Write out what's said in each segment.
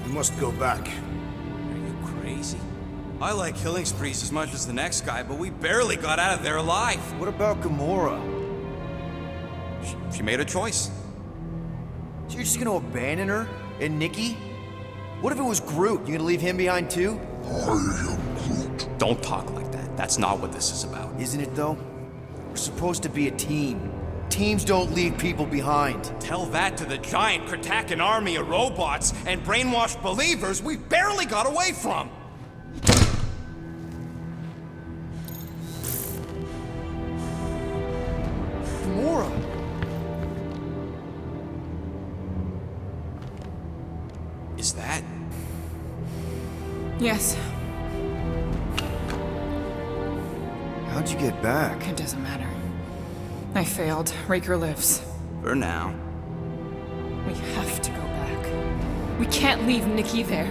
We must go back. Are you crazy? I like killing sprees as much as the next guy, but we barely got out of there alive. What about Gamora? She made a choice. So you're just gonna abandon her? And Nikki? What if it was Groot? You gonna leave him behind too? I am Groot. Don't talk like that. That's not what this is about. Isn't it though? We're supposed to be a team. Teams don't leave people behind. Tell that to the giant Kratakan army of robots and brainwashed believers we barely got away from. Gamora! Is that? Yes, How'd you get back? it doesn't matter. I failed. Raker lives. For now. We have to go back. We can't leave Nikki there.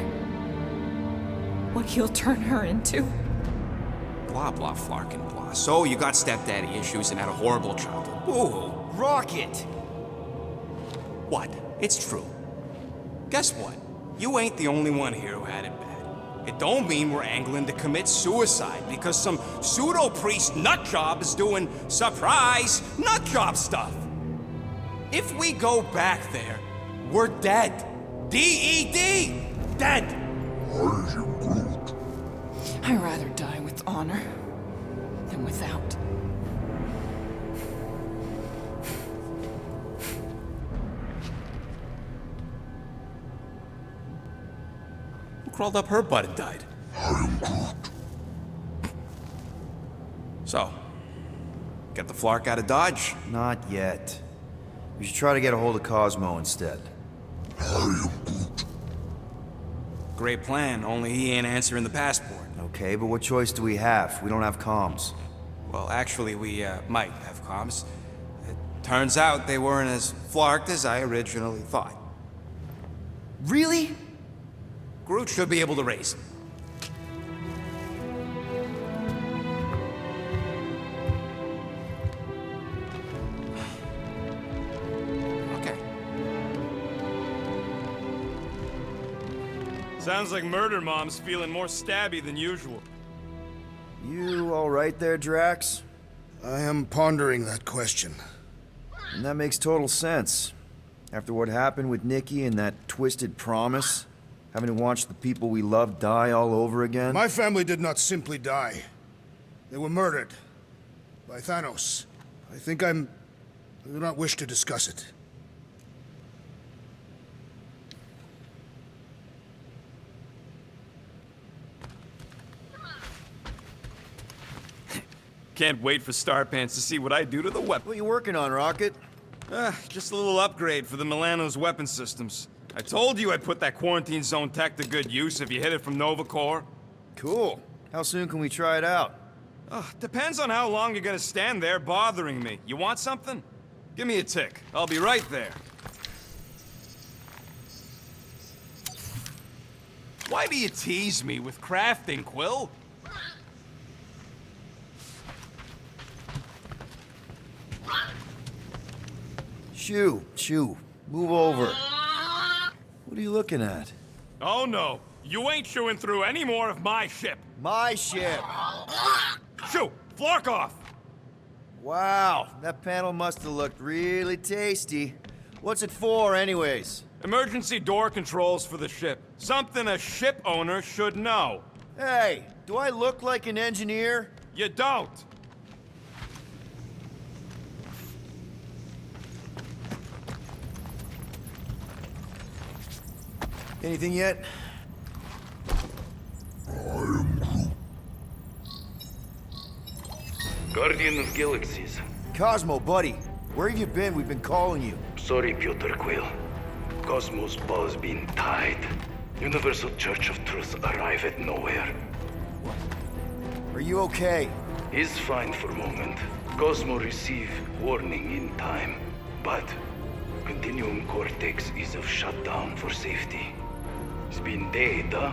What he'll turn her into. Blah, blah, flarkin' blah. So you got stepdaddy issues and had a horrible childhood. Ooh. Rocket! What? It's true. Guess what? You ain't the only one here who had it bad. It don't mean we're angling to commit suicide because some pseudo-priest nutjob is doing surprise nutjob stuff. If we go back there, we're dead. D-E-D! Dead! I am Groot. I'd rather die with honor than without. Who crawled up her butt and died? I am Groot. So, get the Flark out of Dodge? Not yet. We should try to get a hold of Cosmo instead. I am Groot. Great plan, only he ain't answering the passport. Okay, but what choice do we have? We don't have comms. Well, actually, we might have comms. It turns out they weren't as flarked as I originally thought. Really? Groot should be able to raise them. Okay. Sounds like Murder Mom's feeling more stabby than usual. You all right there, Drax? I am pondering that question. And that makes total sense. After what happened with Nikki and that twisted promise, having to watch the people we love die all over again. My family did not simply die. They were murdered. By Thanos. I do not wish to discuss it. Can't wait for Starpants to see what I do to the weapon. What are you working on, Rocket? Just a little upgrade for the Milano's weapon systems. I told you I'd put that quarantine zone tech to good use if you hit it from Nova Corps. Cool. How soon can we try it out? Depends on how long you're gonna stand there bothering me. You want something? Give me a tick. I'll be right there. Why do you tease me with crafting, Quill? Shoo. Move over. What are you looking at? Oh no, you ain't chewing through any more of my ship. My ship! Shoo, Flark off! Wow, that panel must have looked really tasty. What's it for, anyways? Emergency door controls for the ship. Something a ship owner should know. Hey, do I look like an engineer? You don't. Anything yet? Guardian of Galaxies. Cosmo, buddy. Where have you been? We've been calling you. Sorry, Piotr Quill. Cosmos ball's been tied. Universal Church of Truth arrive at nowhere. Are you okay? He's fine for a moment. Cosmo receive warning in time. But Continuum Cortex is of shutdown for safety. It's been dead, huh?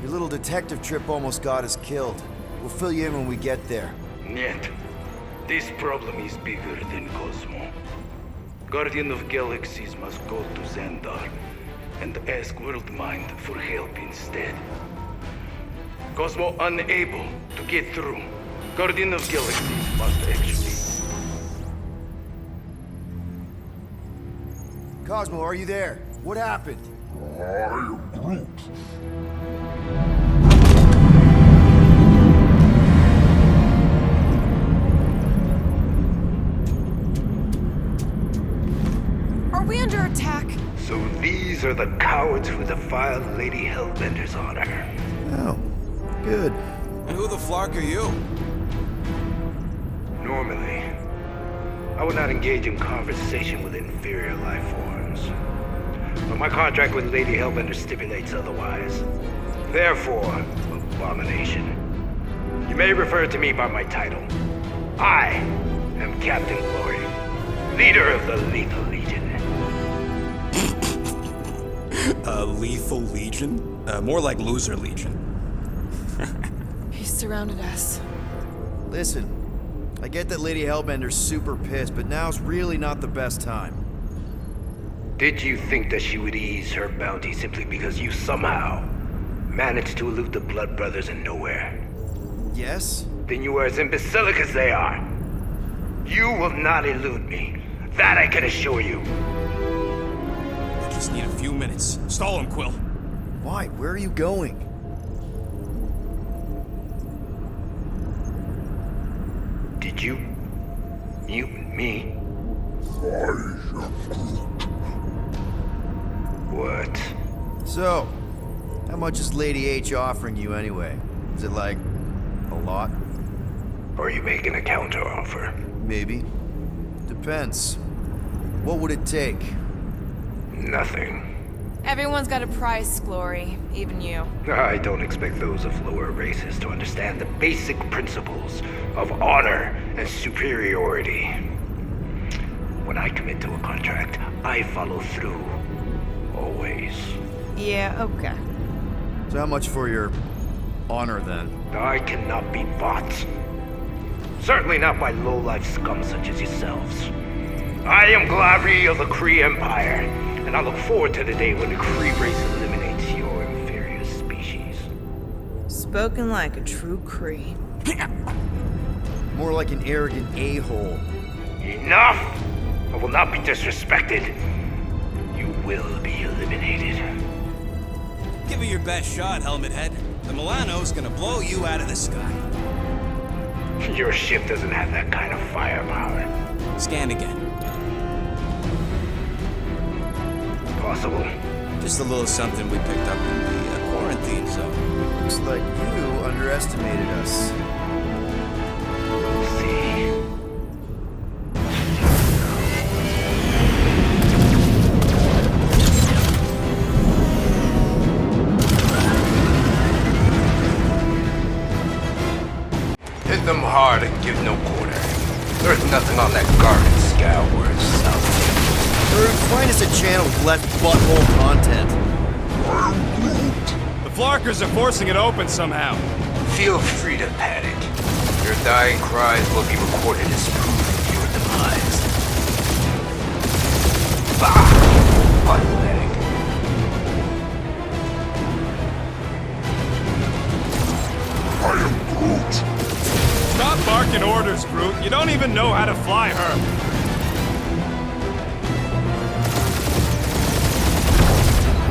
Your little detective trip almost got us killed. We'll fill you in when we get there. Niet. This problem is bigger than Cosmo. Guardian of Galaxies must go to Xandar and ask World Mind for help instead. Cosmo unable to get through. Guardian of Galaxies must actually. Cosmo, are you there? What happened? I am Groot. Are we under attack? So these are the cowards who defiled Lady Hellbender's honor. Oh, good. And who the flark are you? Normally, I would not engage in conversation with inferior life forms. But my contract with Lady Hellbender stipulates otherwise. Therefore, abomination. You may refer to me by my title. I am Captain Glory, leader of the Lethal Legion. Lethal Legion? More like Loser Legion. He surrounded us. Listen, I get that Lady Hellbender's super pissed, but now's really not the best time. Did you think that she would ease her bounty simply because you somehow managed to elude the Blood Brothers in nowhere? Yes? Then you are as imbecilic as they are. You will not elude me. That I can assure you. I just need a few minutes. Stall him, Quill. Why? Where are you going? Did you mute me? I am Groot. What? So, how much is Lady H offering you anyway? Is it like a lot? Are you making a counteroffer? Maybe. Depends. What would it take? Nothing. Everyone's got a price, Glory. Even you. I don't expect those of lower races to understand the basic principles of honor and superiority. When I commit to a contract, I follow through. Always. Yeah, okay. So how much for your honor then? I cannot be bought. Certainly not by low-life scum such as yourselves. I am Glavri of the Kree Empire, and I look forward to the day when the Kree race eliminates your inferior species. Spoken like a true Kree. More like an arrogant a-hole. Enough! I will not be disrespected. You will be eliminated. Give it your best shot, Helmet Head. The Milano's gonna blow you out of the sky. Your ship doesn't have that kind of firepower. Scan again. Possible. Just a little something we picked up in the quarantine zone. Looks like you underestimated us. We'll see. Hit them hard and give no quarter. There's nothing on that garbage scout worth salvaging. Or find us a channel with less butthole content. The Flarkers are forcing it open somehow. Feel free to panic. Your dying cries will be recorded as proof of your demise. Bah! Pathetic. I am Groot. Stop barking orders, Groot. You don't even know how to fly her.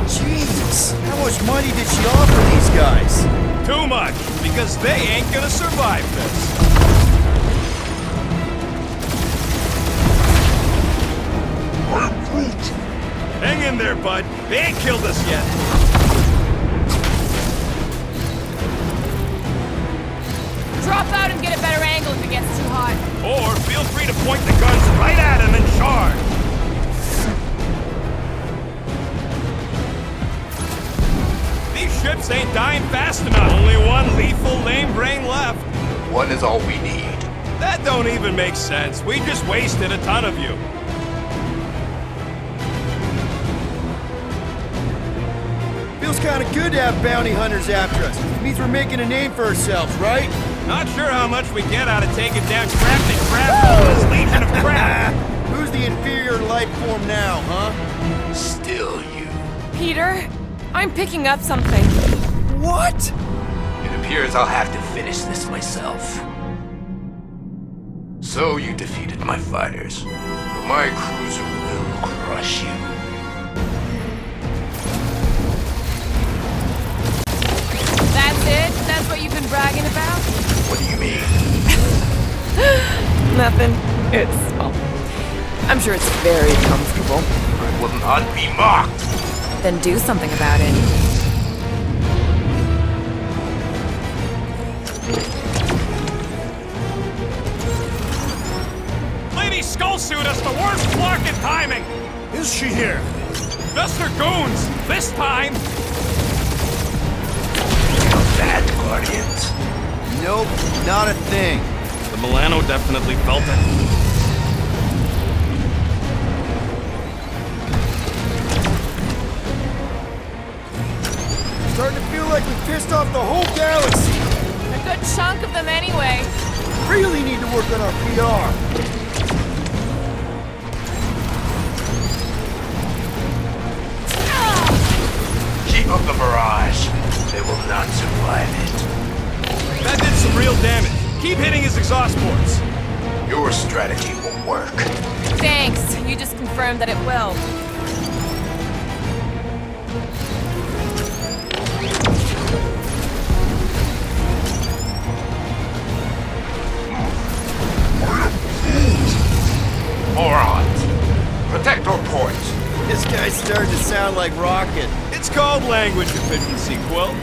Jeez, how much money did she offer these guys? Too much, because they ain't gonna survive this. I am Groot. Hang in there, bud. They ain't killed us yet. Drop out and get a better angle if it gets too hot. Or feel free to point the guns right at him and charge. These ships ain't dying fast enough. Only one lethal lame brain left. One is all we need. That don't even make sense. We just wasted a ton of you. Feels kind of good to have bounty hunters after us. It means we're making a name for ourselves, right? Not sure how much we get out of taking down Captain Crab and his Legion of Crab. Who's the inferior life form now, huh? Still you. He Peter! I'm picking up something. What? It appears I'll have to finish this myself. So you defeated my fighters. But my cruiser will crush you. That's it? That's what you've been bragging about? What do you mean? Nothing. I'm sure it's very comfortable. I will not be mocked. Then do something about it. Lady Skullsuit has the worst flocking timing! Is she here? Just her goons! This time! Bad guardians. Nope, not a thing. The Milano definitely felt it. Starting to feel like we pissed off the whole galaxy. A good chunk of them anyway. Really need to work on our PR. Keep up the barrage. They will not survive it. That did some real damage. Keep hitting his exhaust ports. Your strategy will work. Thanks. You just confirmed that it will. Morons. Protect our ports. This guy's starting to sound like Rocket. It's called language efficiency, Quill.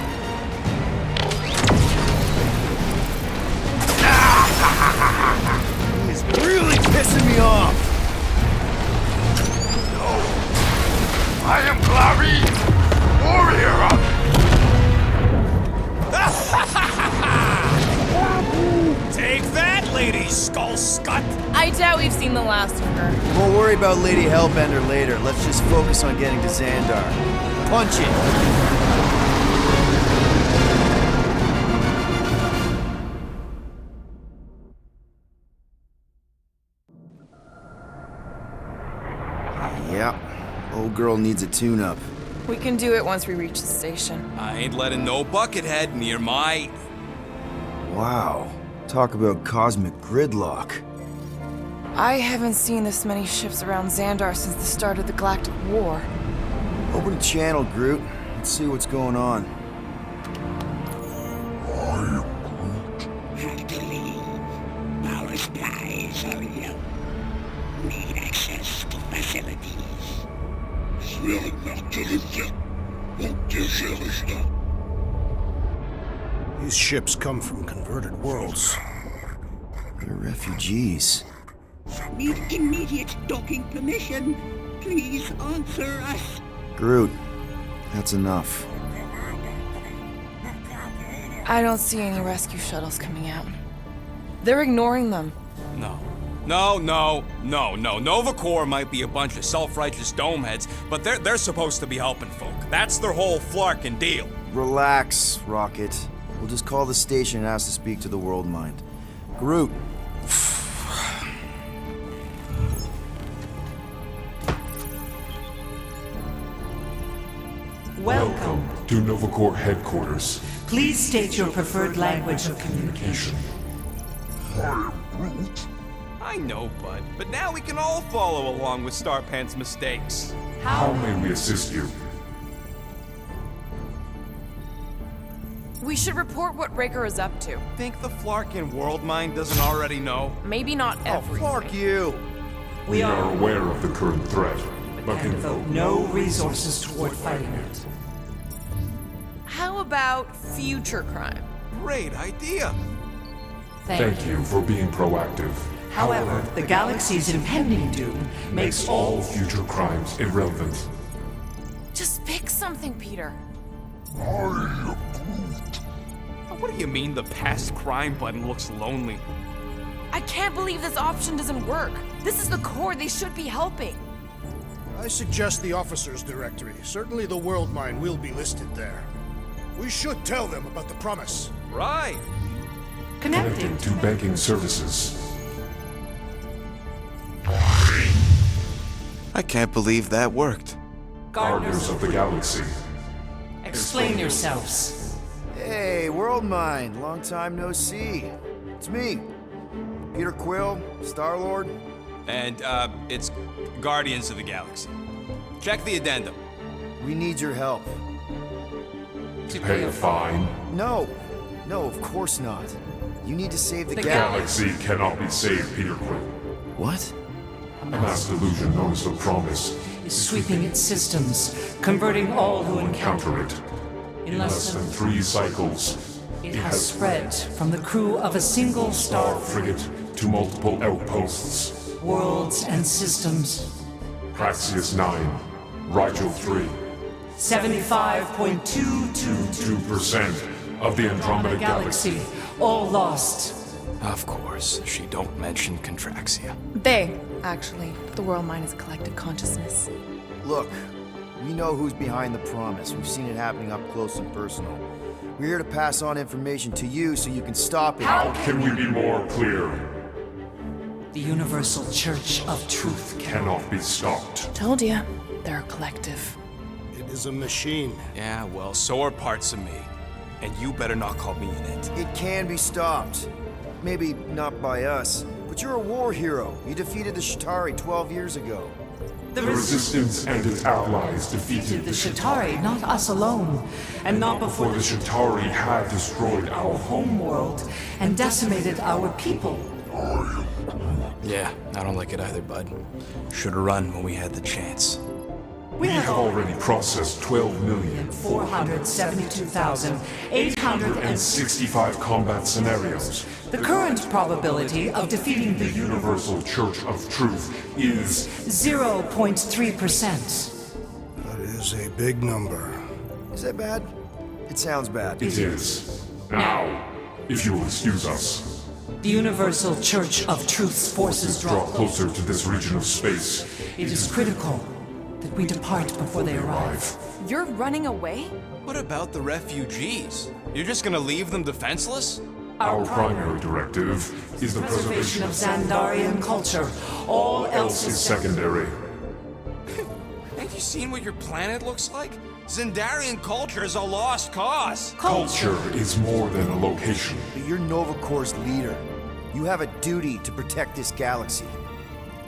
He's really pissing me off. I am Clary, warrior. Take that, Lady Skullscut! I doubt we've seen the last of her. We'll worry about Lady Hellbender later. Let's just focus on getting to Xandar. Punch it! Yeah, old girl needs a tune-up. We can do it once we reach the station. I ain't letting no buckethead near my... Wow, talk about cosmic gridlock. I haven't seen this many ships around Xandar since the start of the Galactic War. Open a channel, Groot. Let's see what's going on. Have to leave. Power supplies are low. Need access to facilities. These ships come from converted worlds. They're refugees. Need immediate docking permission. Please answer us. Groot, that's enough. I don't see any rescue shuttles coming out. They're ignoring them. No. Nova Corps might be a bunch of self-righteous domeheads, but they're supposed to be helping folk. That's their whole flarkin' deal. Relax, Rocket. We'll just call the station and ask to speak to the World Mind. Groot. Welcome to Nova Corps headquarters. Please state your preferred language of communication. I know, bud, but now we can all follow along with Starpant's mistakes. How may we assist you? We should report what Raker is up to. Think the Flarkin World Mind doesn't already know? Maybe not everything. Fuck you! We are aware of the current threat, but can Devote no resources toward fighting it. How about future crime? Great idea. Thank you for being proactive. However, the galaxy's impending doom makes All future crimes irrelevant. Just pick something, Peter. What do you mean the past crime button looks lonely? I can't believe this option doesn't work. This is the Corps. They should be helping. I suggest the officers' directory. Certainly the World Mine will be listed there. We should tell them about the promise. Right. Connecting to banking services. I can't believe that worked. Guardians of the Galaxy. Explain yourselves. Hey, World Mind, long time no see. It's me, Peter Quill, Star-Lord. And, it's Guardians of the Galaxy. Check the addendum. We need your help. To pay a fine? No, of course not. You need to save the Galaxy cannot be saved, Peter Quill. What? A mass delusion known as the Promise Is sweeping its systems, converting all who encounter it. In less than 3 cycles, it has spread from the crew of a single star frigate to multiple outposts. worlds and systems. Praxius 9, Rigel 3. 75.222% 2% of the Andromeda galaxy, all lost. Of course, she don't mention Contraxia. They, actually. The world mind is a collective consciousness. Look, we know who's behind the Promise. We've seen it happening up close and personal. We're here to pass on information to you so you can stop it. How can we be more clear? The Universal Church of Truth Cannot be stopped. Told ya. They're a collective. It is a machine. Yeah, well, so are parts of me. And you better not call me in it. It can be stopped. Maybe not by us, but you're a war hero. You defeated the Shatari 12 years ago. The Resistance and its allies defeated the Shatari, not us alone. And not before the Shatari had destroyed our home. world and decimated our people. Yeah, I don't like it either, bud. Should've run when we had the chance. We have already processed 472,865 combat scenarios. The current probability of defeating the Universal Church of Truth is 0.3%. That is a big number. Is that bad? It sounds bad. It is. Now, if you will excuse us, The Universal Church of Truth's forces draw closer to this region of space. It is critical that we depart before they arrive. You're running away? What about the refugees? You're just gonna leave them defenseless? Our primary directive is the preservation of Xandarian culture. All else is secondary. Have you seen what your planet looks like? Xandarian culture is a lost cause. Culture is more than a location. But you're Nova Corps' leader. You have a duty to protect this galaxy.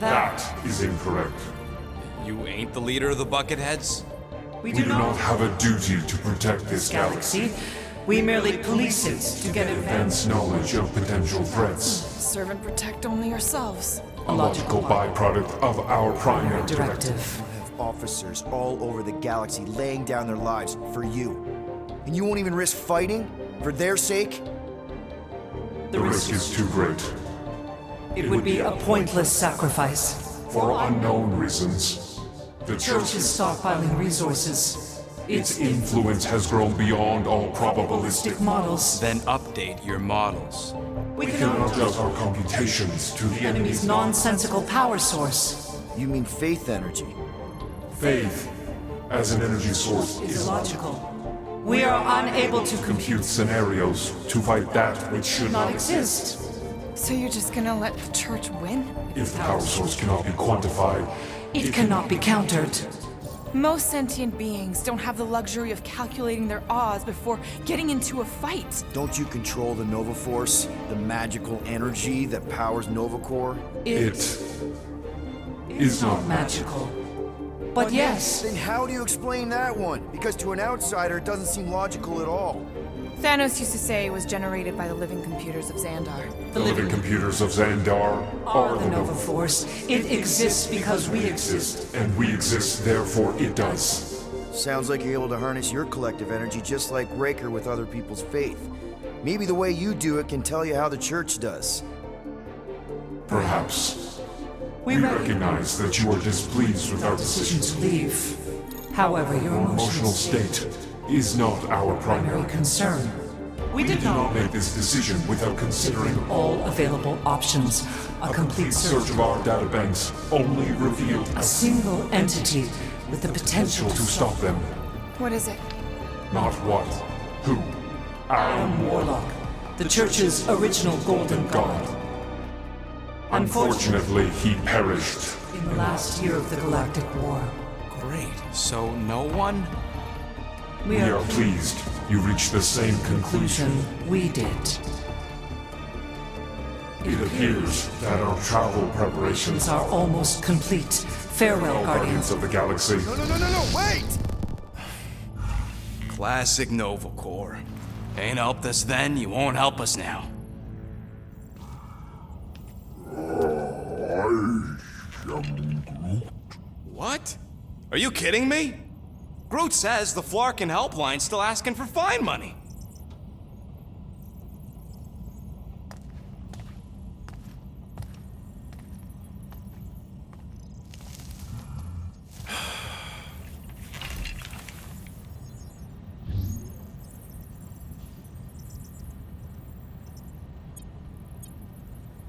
That is incorrect. You ain't the leader of the Bucketheads? We do not have a duty to protect this galaxy. We merely police it to get Advance knowledge of potential threats. Serve and protect only yourselves. A logical byproduct of our primary directive. You have officers all over the galaxy laying down their lives for you. And you won't even risk fighting? For their sake? The risk is too great. It would be a pointless sacrifice. For unknown reasons, the Church is stockpiling resources. Its influence has grown beyond all probabilistic models. Then update your models. We cannot adjust our computations to the enemy's nonsensical power source. You mean faith energy? Faith, as an energy source, is illogical. We are unable to compute scenarios to fight that which should not exist. So you're just gonna let the church win? If the power source cannot be quantified, it cannot be countered. Most sentient beings don't have the luxury of calculating their odds before getting into a fight. Don't you control the Nova Force? The magical energy that powers Nova Corps? It is not magical. But yes. Then how do you explain that one? Because to an outsider, it doesn't seem logical at all. Thanos used to say it was generated by the living computers of Xandar. The living computers of Xandar are the Nova Force. It exists because we exist. And we exist, therefore it does. Sounds like you're able to harness your collective energy just like Raker with other people's faith. Maybe the way you do it can tell you how the Church does. Perhaps. We recognize that you are displeased with our decision to leave. However, your emotional state is not our primary concern. We did not make this decision without considering all available options. A complete search of our databanks only revealed a single entity with the potential to stop them. What is it? Not what, who. Adam Warlock, the Church's original Golden God. Unfortunately, he perished in the last year of the Galactic War. Great. So no one? We are pleased you reached the same conclusion. We did. It appears that our travel preparations Are almost complete. Farewell, Guardians. of the Galaxy. No, wait! Classic Nova Corps. Ain't helped us then, you won't help us now. I am Groot. What? Are you kidding me? Groot says the Flarkin helpline's still asking for fine money.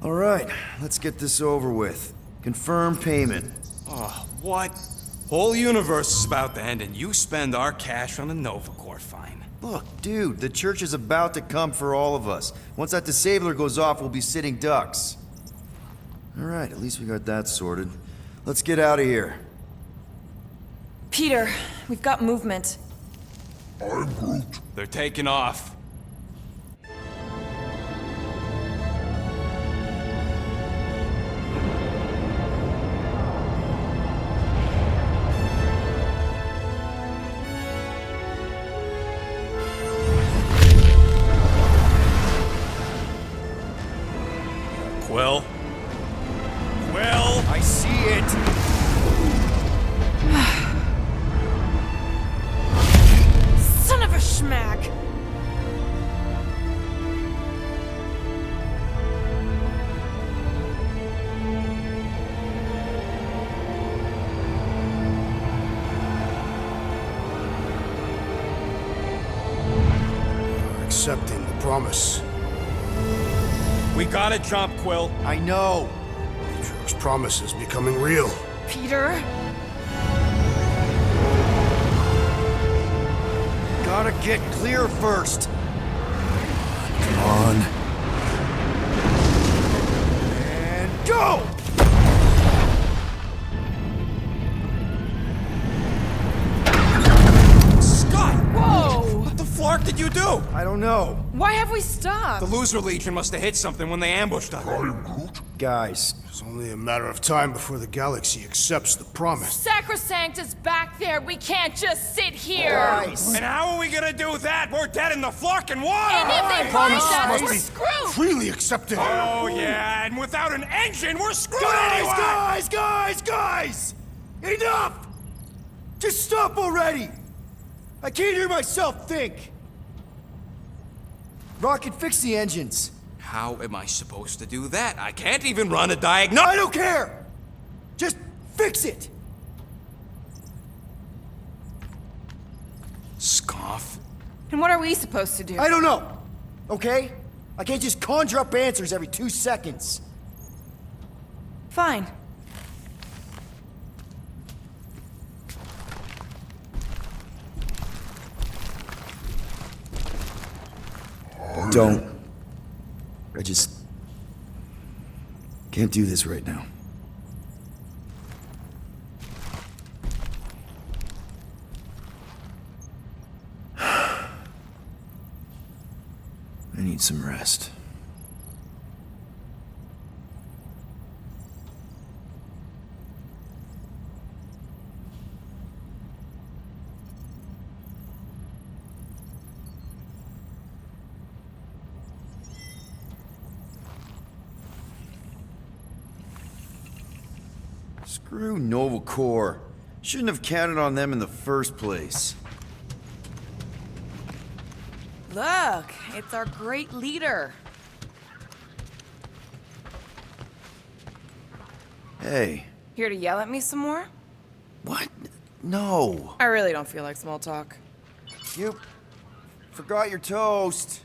All right, let's get this over with. Confirm payment. Oh, what? Whole universe is about to end and you spend our cash on a Nova Corps fine. Look, dude, the church is about to come for all of us. Once that disabler goes off, we'll be sitting ducks. All right, at least we got that sorted. Let's get out of here. Peter, we've got movement. I'm Groot. They're taking off. Quill? Quill? I see it! Son of a schmack! You're accepting the promise. We gotta jump, Quill. I know! Matriarch's promise is becoming real. Peter? Gotta get clear first! Come on. And go! Scott! Whoa! What the flark did you do? I don't know. Why have we stopped? The Loser Legion must have hit something when they ambushed us. I'm Groot. Guys, It's only a matter of time before the galaxy accepts the promise. Sacrosanct is back there. We can't just sit here. guys! And how are we gonna do that? We're dead in the flarkin' water! And if they find us, we're screwed. Freely accepted. Oh, yeah, and without an engine, we're screwed anyway! Guys! Enough! Just stop already! I can't hear myself think! Rocket, fix the engines. How am I supposed to do that? I can't even run a I diagnosis. don't care! Just fix it! Scoff. And what are we supposed to do? I don't know, okay? I can't just conjure up answers every 2 seconds. Fine. Don't. I just can't do this right now. I need some rest. Screw Nova Corps. Shouldn't have counted on them in the first place. Look, it's our great leader. Hey. Here to yell at me some more? What? No. I really don't feel like small talk. You forgot your toast.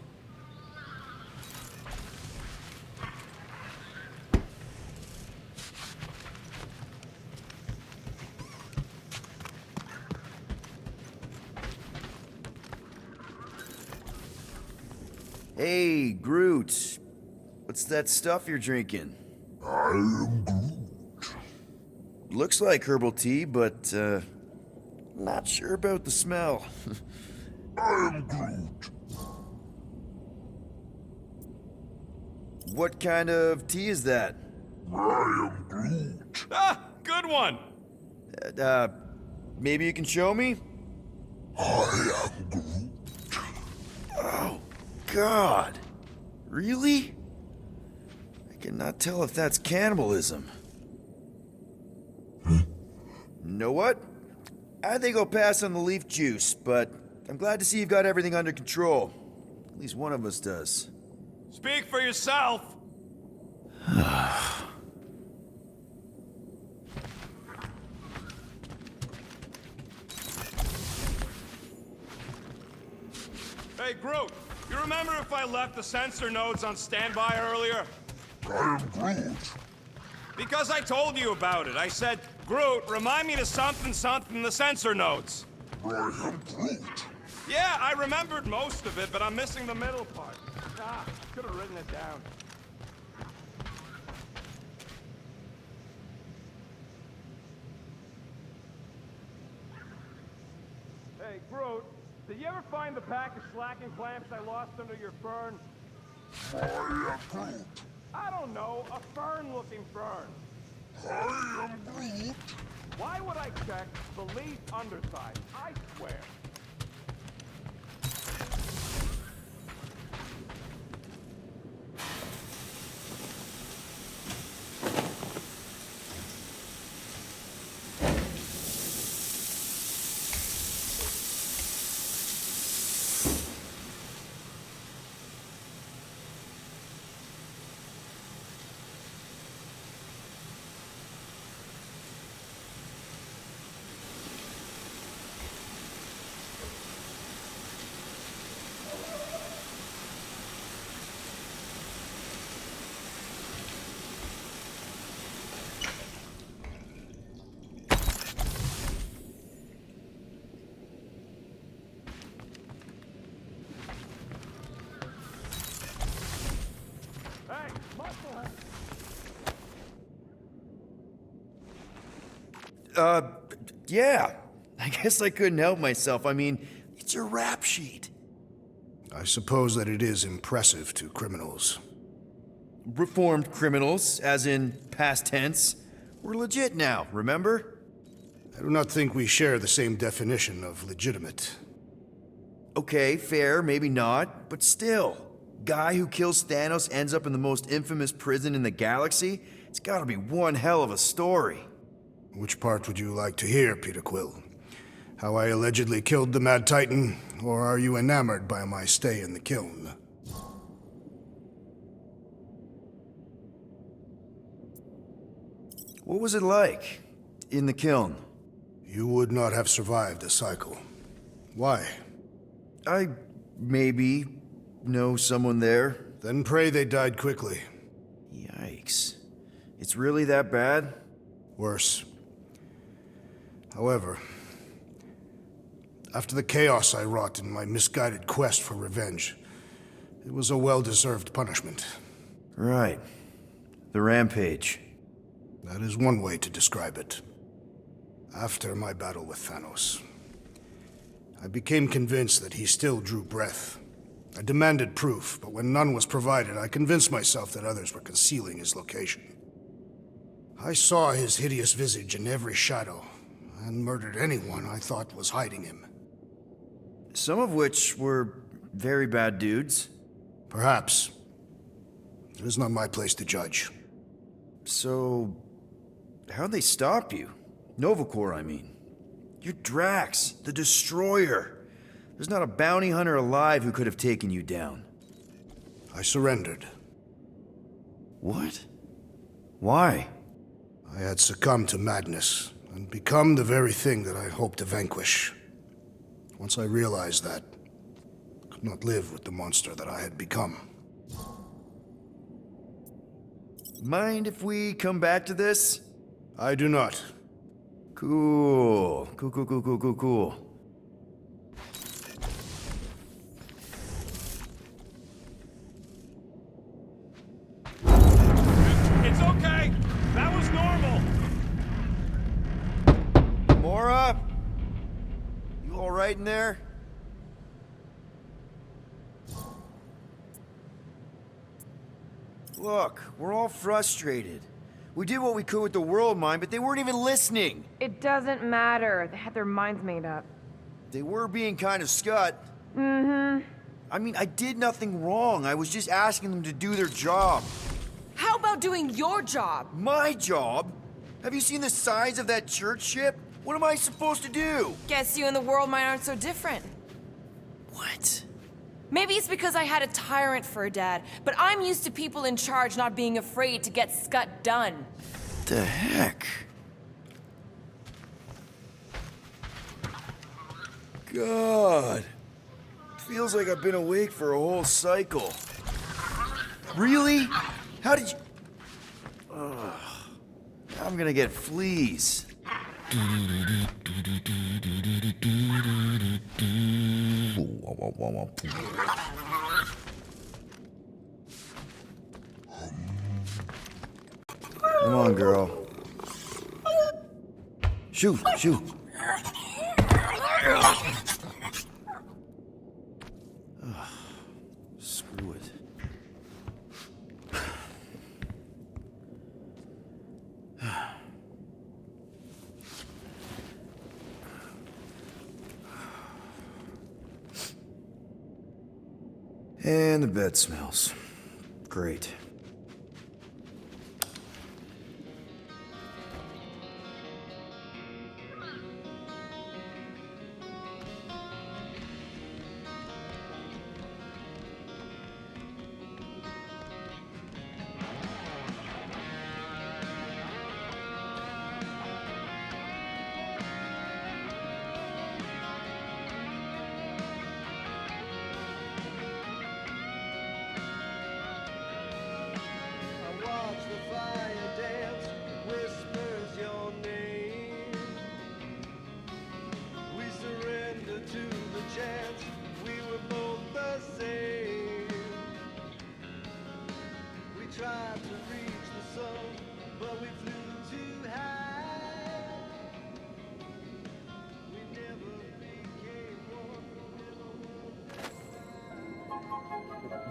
Hey, Groot. What's that stuff you're drinking? I am Groot. Looks like herbal tea, but, Not sure about the smell. I am Groot. What kind of tea is that? I am Groot. Ah, good one! Maybe you can show me? I am Groot. Oh, God. Really? I cannot tell if that's cannibalism. Know what? I think I'll pass on the leaf juice, but I'm glad to see you've got everything under control. At least one of us does. Speak for yourself! Hey, Groot, you remember if I left the sensor nodes on standby earlier? I am Groot. Because I told you about it. I said, Groot, remind me to something the sensor nodes. I am Groot. Yeah, I remembered most of it, but I'm missing the middle part. Ah, could have written it down. Hey, Groot, did you ever find the pack of slacking clamps I lost under your fern? I am Groot. I don't know, a fern-looking fern. I am Groot. Why would I check the leaf underside? I swear. Yeah. I guess I couldn't help myself. I mean, it's your rap sheet. I suppose that it is impressive to criminals. Reformed criminals, as in past tense. We're legit now, remember? I do not think we share the same definition of legitimate. Okay, fair, maybe not, but still. Guy who kills Thanos ends up in the most infamous prison in the galaxy? It's gotta be one hell of a story. Which part would you like to hear, Peter Quill? How I allegedly killed the Mad Titan, or are you enamored by my stay in the kiln? What was it like in the kiln? You would not have survived the cycle. Why? I maybe know someone there. Then pray they died quickly. Yikes. It's really that bad? Worse. However, after the chaos I wrought in my misguided quest for revenge, it was a well-deserved punishment. Right. The rampage. That is one way to describe it. After my battle with Thanos, I became convinced that he still drew breath. I demanded proof, but when none was provided, I convinced myself that others were concealing his location. I saw his hideous visage in every shadow, and murdered anyone I thought was hiding him. Some of which were very bad dudes. Perhaps. It is not my place to judge. So, how'd they stop you? Nova Corps, I mean. You're Drax, the Destroyer. There's not a bounty hunter alive who could have taken you down. I surrendered. What? Why? I had succumbed to madness, and become the very thing that I hoped to vanquish. Once I realized that, I could not live with the monster that I had become. Mind if we come back to this? I do not. Cool. Cool. It's okay! That was normal! More up! all right in there? Look, we're all frustrated. We did what we could with the world mind, but they weren't even listening. It doesn't matter. They had their minds made up. They were being kind of scut. Mm-hmm. I mean, I did nothing wrong. I was just asking them to do their job. How about doing your job? My job? Have you seen the size of that church ship? What am I supposed to do? Guess you and the world mind aren't so different. What? Maybe it's because I had a tyrant for a dad, but I'm used to people in charge not being afraid to get scut done. What the heck? God. Feels like I've been awake for a whole cycle. Really? How did you... Ugh. I'm gonna get fleas. Come on, girl. Shoot, shoot. Screw it. And the bed smells. Great.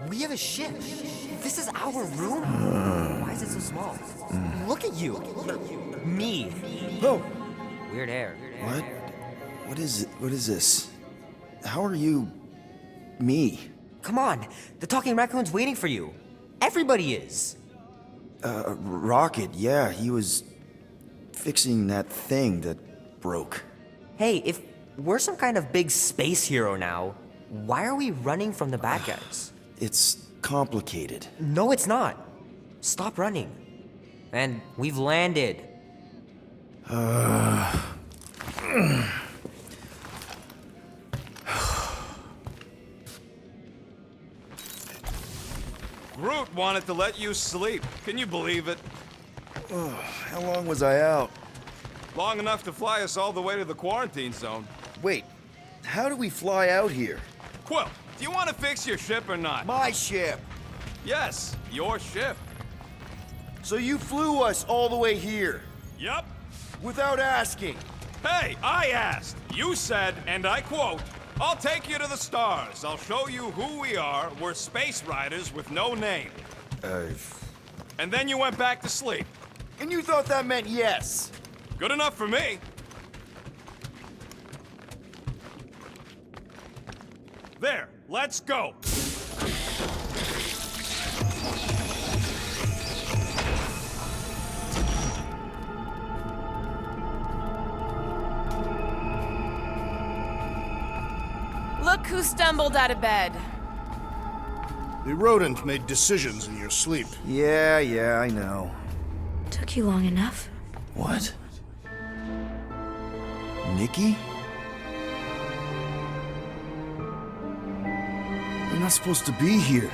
We have a ship. This is our room? Why is it so small? Look at you. Me. Oh. Weird hair. What? What is it? What is this? How are you... me? Come on. The talking raccoon's waiting for you. Everybody is. Rocket, yeah, he was fixing that thing that broke. Hey, if we're some kind of big space hero now, why are we running from the bad guys? It's complicated. No, it's not. Stop running. And we've landed. Groot wanted to let you sleep. Can you believe it? How long was I out? Long enough to fly us all the way to the quarantine zone. Wait, how do we fly out here? Quill, do you want to fix your ship or not? My ship! Yes, your ship. So you flew us all the way here? Yep. Without asking? Hey, I asked. You said, and I quote, "I'll take you to the stars. I'll show you who we are. We're space riders with no name." And then you went back to sleep. And you thought that meant yes? Good enough for me. There, let's go. Look who stumbled out of bed. The rodent made decisions in your sleep. Yeah, I know. Took you long enough. What? Nikki? I'm not supposed to be here.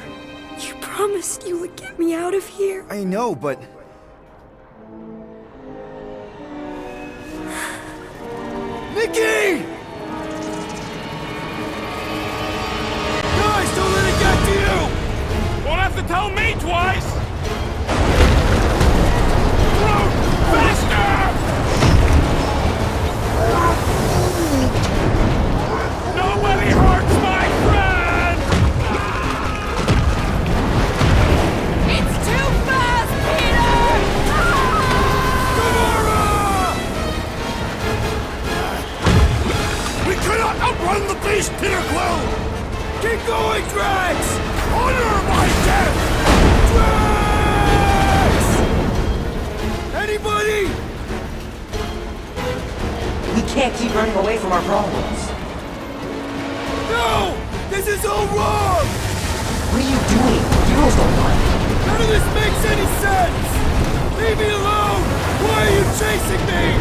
You promised you would get me out of here. I know, but... Nikki! Guys, don't let it get to you! Won't have to tell me twice! Groot, faster! cannot outrun the beast, Peter Quill! Keep going, Drax! Honor my death! Drax! Anybody? We can't keep running away from our problems. No! This is all wrong! What are you doing? Heroes don't run. None of this makes any sense! Leave me alone! Why are you chasing me?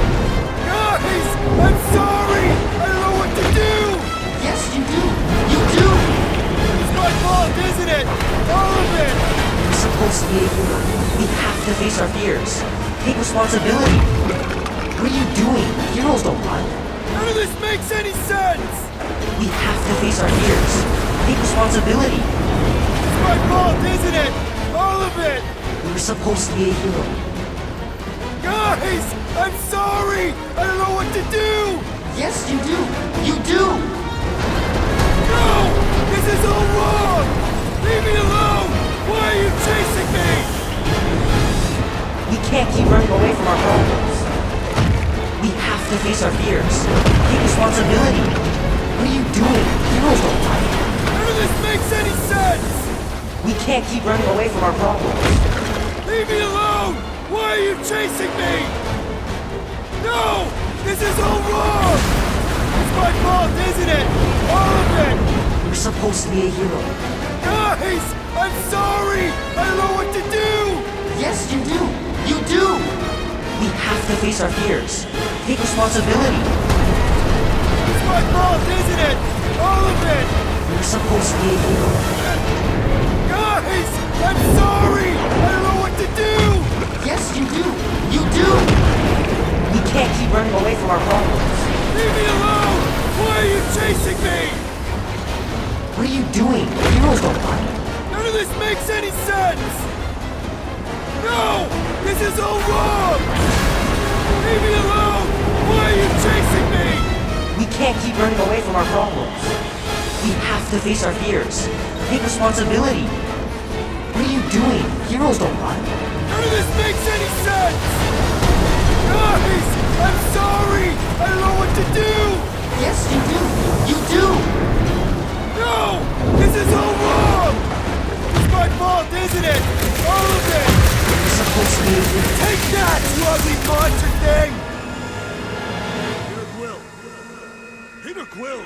Guys! I'm sorry! I don't know what to do! Yes, you do! You do! It's my fault, isn't it? All of it! We're supposed to be a hero. We have to face our fears. Take responsibility. What are you doing? Heroes don't run. None of this makes any sense! We have to face our fears. Take responsibility. It's my fault, isn't it? All of it! We were supposed to be a hero. Guys! I'm sorry! I don't know what to do! Yes, you do! You do! No! This is all wrong! Leave me alone! Why are you chasing me? We can't keep running away from our problems. We have to face our fears. Take responsibility. What are you doing? Heroes don't run. None of this makes any sense! We can't keep running away from our problems. Leave me alone! Why are you chasing me? No! This is all wrong! It's my fault, isn't it? All of it! We're supposed to be a hero. Guys! I'm sorry! I don't know what to do! Yes, you do! You do! We have to face our fears. Take responsibility. It's my fault, isn't it? All of it! We're supposed to be a hero. Guys! I'm sorry! I don't know what to do! Yes, you do! You do! We can't keep running away from our problems. Leave me alone! Why are you chasing me? What are you doing? Heroes don't run. None of this makes any sense! No! This is all wrong! Leave me alone! Why are you chasing me? We can't keep running away from our problems. We have to face our fears. Take responsibility. What are you doing? Heroes don't run. None of this makes any sense! Guys! I'm sorry! I don't know what to do! Yes, you do! You do! No! This is all wrong! It's my fault, isn't it? All of it! We're supposed to be a hero. Take that, you ugly monster thing! Peter Quill! Peter Quill!